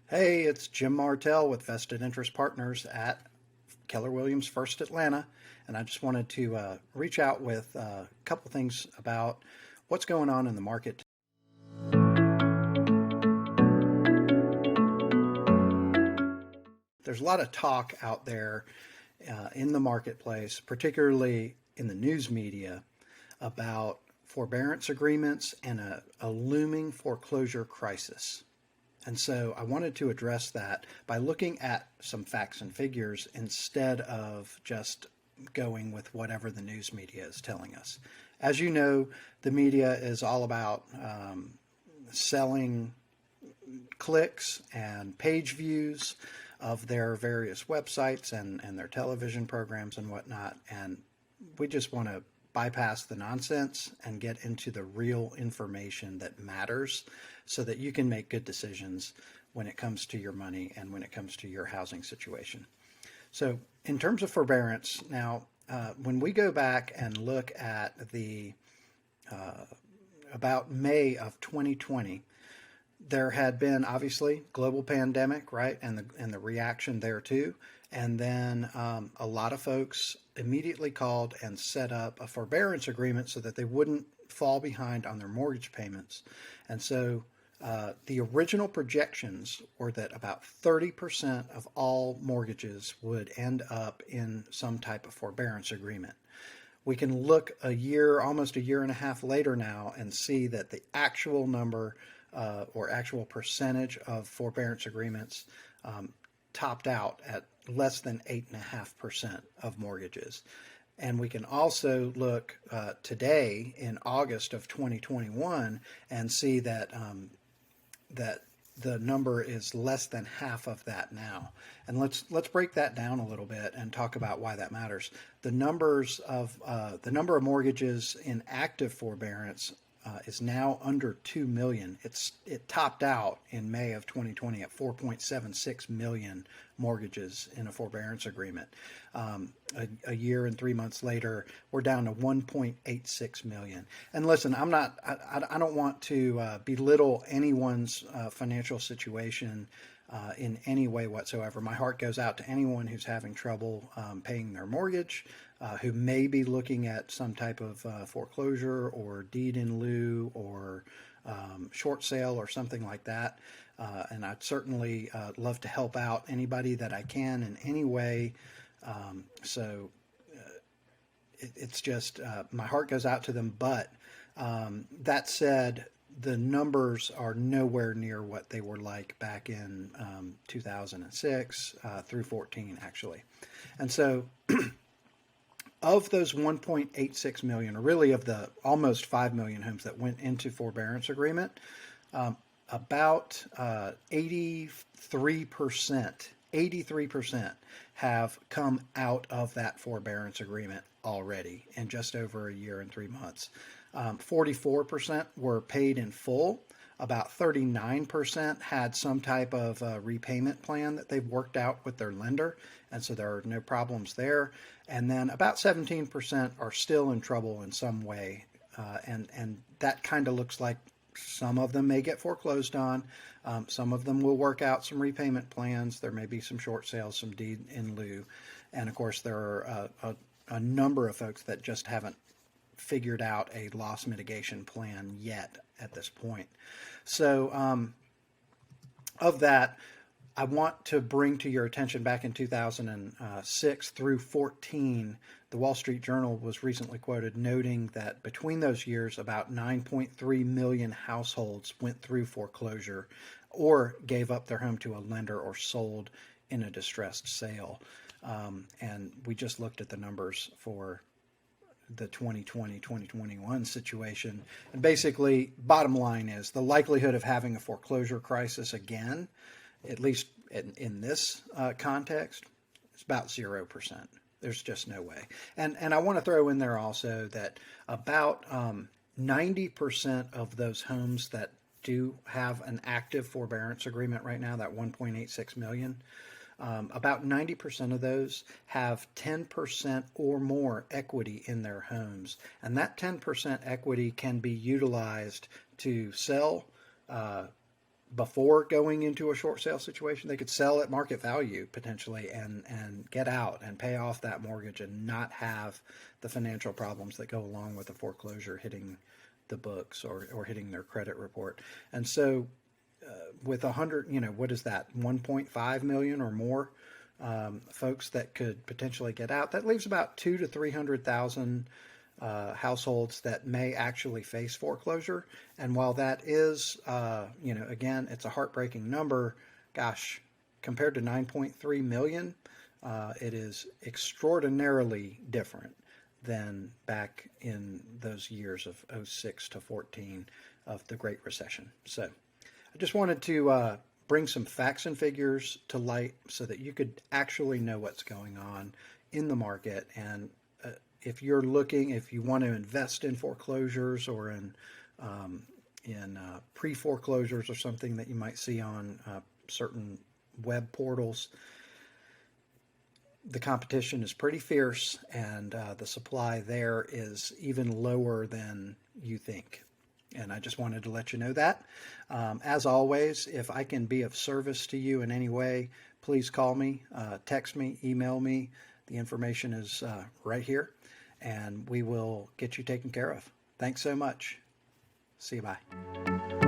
Hey, it's Jim Martell with Vested Interest Partners at Keller Williams First Atlanta, and I just wanted to reach out with a couple things about what's going on in the market. There's a lot of talk out there in the marketplace, particularly in the news media, about forbearance agreements and a looming foreclosure crisis. And so I wanted to address that by looking at some facts and figures instead of just going with whatever the news media is telling us. As you know, the media is all about selling clicks and page views of their various websites and their television programs and whatnot. And we just want to bypass the nonsense and get into the real information that matters so that you can make good decisions when it comes to your money and when it comes to your housing situation. So in terms of forbearance, now, when we go back and look at the about May of 2020, there had been obviously global pandemic, right, and the reaction there too, and then a lot of folks immediately called and set up a forbearance agreement so that they wouldn't fall behind on their mortgage payments. And so the original projections were that about 30% of all mortgages would end up in some type of forbearance agreement. We can look a year, almost a year and a half later now, and see that the actual number or actual percentage of forbearance agreements topped out at less than 8.5% of mortgages. And we can also look today in August of 2021 and see that that the number is less than half of that now. And let's break that down a little bit and talk about why that matters. The number of mortgages in active forbearance is now under 2 million. It topped out in May of 2020 at 4.76 million mortgages in a forbearance agreement. A year and 3 months later, we're down to 1.86 million. And listen, I don't want to belittle anyone's financial situation in any way whatsoever. My heart goes out to anyone who's having trouble paying their mortgage, who may be looking at some type of foreclosure or deed in lieu or short sale or something like that. And I'd certainly love to help out anybody that I can in any way. It's just my heart goes out to them. But that said, the numbers are nowhere near what they were like back in 2006 through 14, actually. And so of those 1.86 million, or really of the almost 5 million homes that went into forbearance agreement, about 83% have come out of that forbearance agreement already in just over a year and 3 months. 44% were paid in full. About 39% had some type of repayment plan that they've worked out with their lender, and so there are no problems there. And then about 17% are still in trouble in some way, and that kind of looks like some of them may get foreclosed on. Some of them will work out some repayment plans. There may be some short sales, some deed in lieu, and of course there are a number of folks that just haven't figured out a loss mitigation plan yet at this point. So of that, I want to bring to your attention back in 2006 through 14, the Wall Street Journal was recently quoted noting that between those years, about 9.3 million households went through foreclosure or gave up their home to a lender or sold in a distressed sale. And we just looked at the numbers for the 2020-2021 situation. And basically, bottom line is the likelihood of having a foreclosure crisis again, at least in this context, is about 0%. There's just no way. And I want to throw in there also that about 90% of those homes that do have an active forbearance agreement right now, that 1.86 million, about 90% of those have 10% or more equity in their homes. And that 10% equity can be utilized to sell, before going into a short sale situation. They could sell at market value potentially and get out and pay off that mortgage and not have the financial problems that go along with a foreclosure hitting the books or hitting their credit report. And so with 100, what is that, 1.5 million or more folks that could potentially get out, that leaves about 2 to 300,000 households that may actually face foreclosure. And while that is, again, it's a heartbreaking number, gosh, compared to 9.3 million, it is extraordinarily different than back in those years of '06 to 14 of the Great Recession. So I just wanted to bring some facts and figures to light so that you could actually know what's going on in the market. And if you want to invest in foreclosures or in pre-foreclosures or something that you might see on certain web portals, the competition is pretty fierce, and the supply there is even lower than you think. And I just wanted to let you know that. As always, if I can be of service to you in any way, please call me, text me, email me. The information is right here, and we will get you taken care of. Thanks so much. See you. Bye.